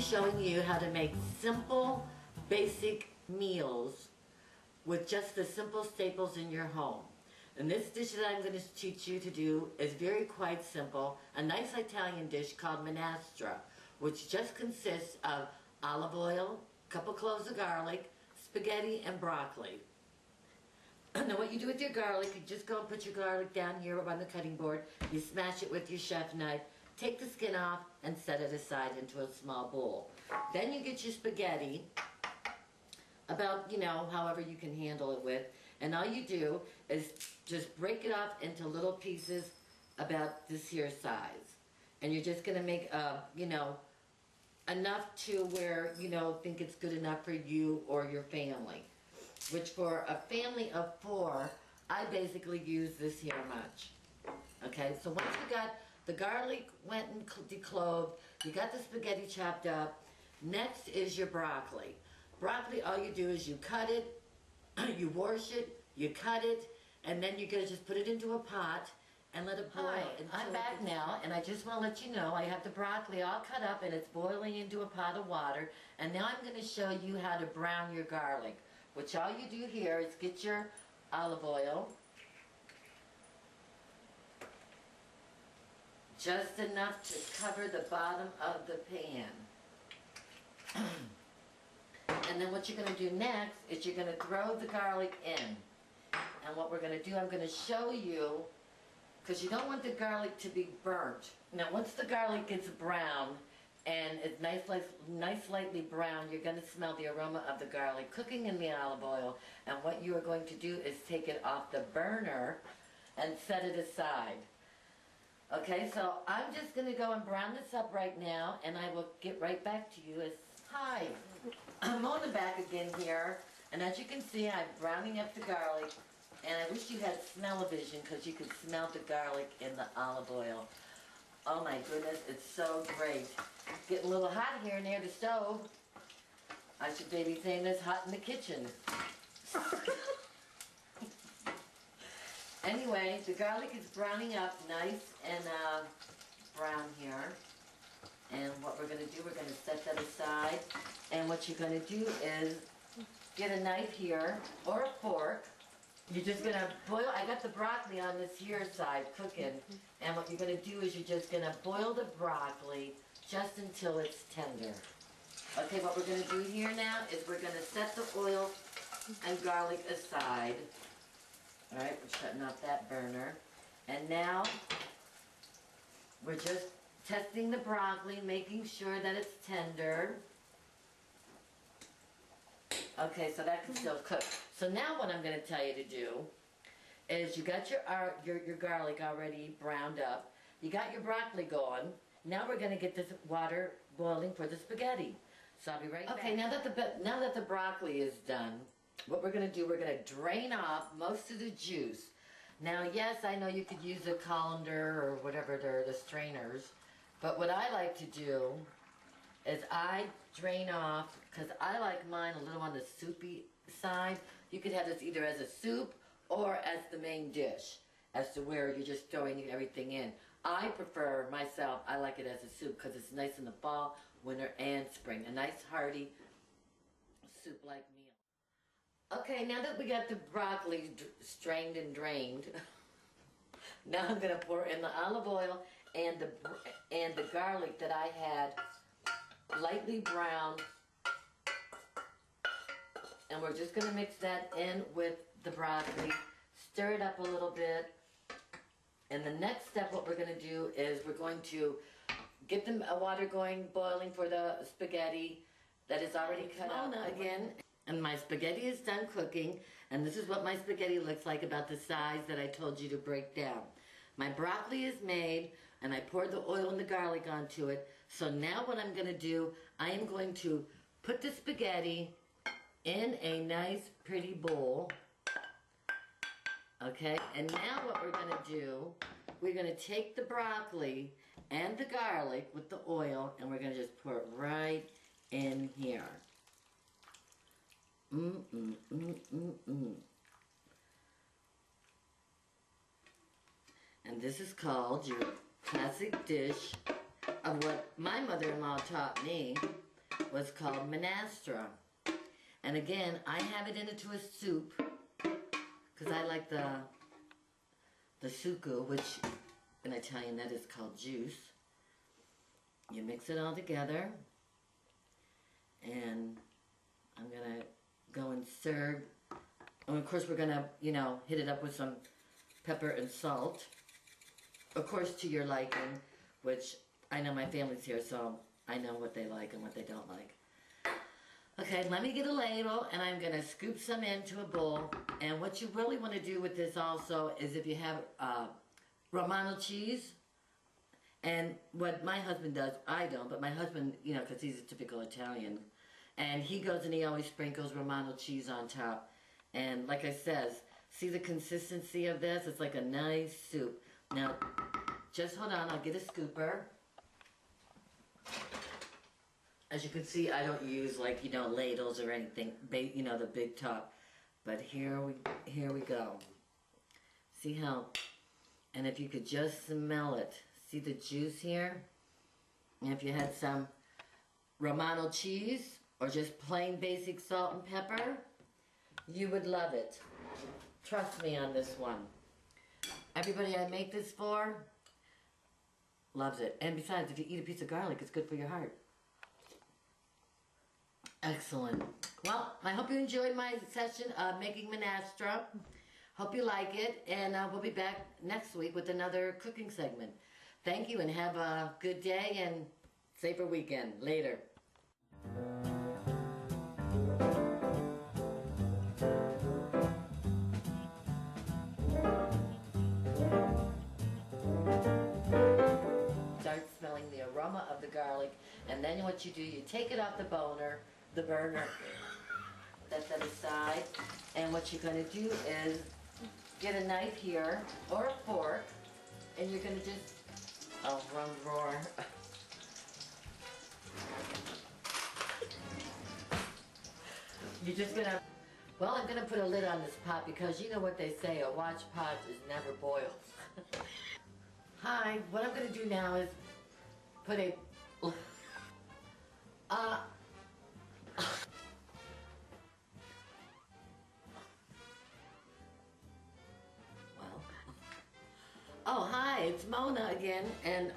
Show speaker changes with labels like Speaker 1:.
Speaker 1: showing you how to make simple, basic meals with just the simple staples in your home. And this dish that I'm going to teach you to do is quite simple. A nice Italian dish called Manastra, which just consists of olive oil, a couple cloves of garlic, spaghetti, and broccoli. Now what you do with your garlic, you just go and put your garlic down here on the cutting board. You smash it with your chef knife, take the skin off, and set it aside into a small bowl. Then you get your spaghetti, about, however you can handle it with. And all you do is just break it off into little pieces about this here size. And you're just going to make, enough to where, think it's good enough for you or your family. Which for a family of 4, I basically use this here much. Okay, so once you got the garlic went and decloved, you got the spaghetti chopped up, next is your broccoli. Broccoli, all you do is you cut it, you wash it, you cut it, and then you're going to just put it into a pot and let it boil. Hi, I'm back now, and I just want to let you know I have the broccoli all cut up and it's boiling into a pot of water. And now I'm going to show you how to brown your garlic. Which all you do here is get your olive oil, just enough to cover the bottom of the pan. And then what you're going to do next is you're going to throw the garlic in. And what we're going to do, I'm going to show you, because you don't want the garlic to be burnt. Now once the garlic gets brown and it's nice lightly brown, you're going to smell the aroma of the garlic cooking in the olive oil. And what you are going to do is take it off the burner and set it aside. Okay, so I'm just going to go and brown this up right now, and I will get right back to you. Hi, I'm on the back again here, and as you can see, I'm browning up the garlic, and I wish you had smell-o-vision because you could smell the garlic in the olive oil. Oh my goodness, it's so great. Getting a little hot here near the stove. I should maybe say this hot in the kitchen. Anyway, the garlic is browning up nice and brown here. And what we're going to do, we're going to set that aside. And what you're going to do is get a knife here or a fork. You're just going to boil, I got the broccoli on this here side cooking. And what you're going to do is you're just going to boil the broccoli just until it's tender. Okay, what we're going to do here now is we're going to set the oil and garlic aside. Alright, we're shutting off that burner. And now, we're just testing the broccoli, making sure that it's tender. Okay, so that can still cook. So now what I'm going to tell you to do is you got your garlic already browned up. You got your broccoli going. Now we're going to get this water boiling for the spaghetti. So I'll be right back. Okay, now that the broccoli is done, what we're going to do, we're going to drain off most of the juice. Now, yes, I know you could use a colander or whatever, they're the strainers. But what I like to do is I drain off, because I like mine a little on the soupy side. You could have this either as a soup or as the main dish, as to where you're just throwing everything in. I prefer, myself, I like it as a soup because it's nice in the fall, winter, and spring. A nice hearty soup-like meal. Okay, now that we got the broccoli strained and drained, now I'm going to pour in the olive oil and the garlic that I had lightly browned, and we're just going to mix that in with the broccoli, stir it up a little bit, and the next step what we're going to do is we're going to get the water going, boiling for the spaghetti that is already cut out again. And my spaghetti is done cooking, and this is what my spaghetti looks like, about the size that I told you to break down. My broccoli is made, and I poured the oil and the garlic onto it. So now what I'm going to do, I am going to put the spaghetti in a nice pretty bowl. Okay, and now what we're going to do, we're going to take the broccoli and the garlic with the oil, and we're going to just pour it right in here. And this is called your classic dish of what my mother-in-law taught me, was called Manastra. And again, I have it into a soup because I like the succo, which in Italian that is called juice. You mix it all together, and I'm gonna go and serve. And of course, we're gonna, you know, hit it up with some pepper and salt. Of course, to your liking, which I know my family's here, so I know what they like and what they don't like. Okay, let me get a ladle, and I'm gonna scoop some into a bowl. And what you really want to do with this also is if you have Romano cheese, and what my husband does, I don't, but my husband, you know, because he's a typical Italian, and he goes and he always sprinkles Romano cheese on top. And like I says, see the consistency of this? It's like a nice soup. Now, just hold on, I'll get a scooper. As you can see, I don't use like, you know, ladles or anything, you know, the big top. But here we go. See how, and if you could just smell it. See the juice here? And if you had some Romano cheese or just plain basic salt and pepper, you would love it. Trust me on this one. Everybody I make this for loves it. And besides, if you eat a piece of garlic, it's good for your heart. Excellent. Well, I hope you enjoyed my session of making Manastra. Hope you like it, and we'll be back next week with another cooking segment. Thank you, and have a good day and safer weekend. Later. Start smelling the aroma of the garlic, and then what you do, you take it off the burner, set that aside, and what you're going to do is get a knife here, or a fork, and you're going to just, oh, wrong drawer. You're just going to, well, I'm going to put a lid on this pot because you know what they say, a watch pot is never boiled. Hi, what I'm going to do now is put a, oh, hi, it's Mona again, and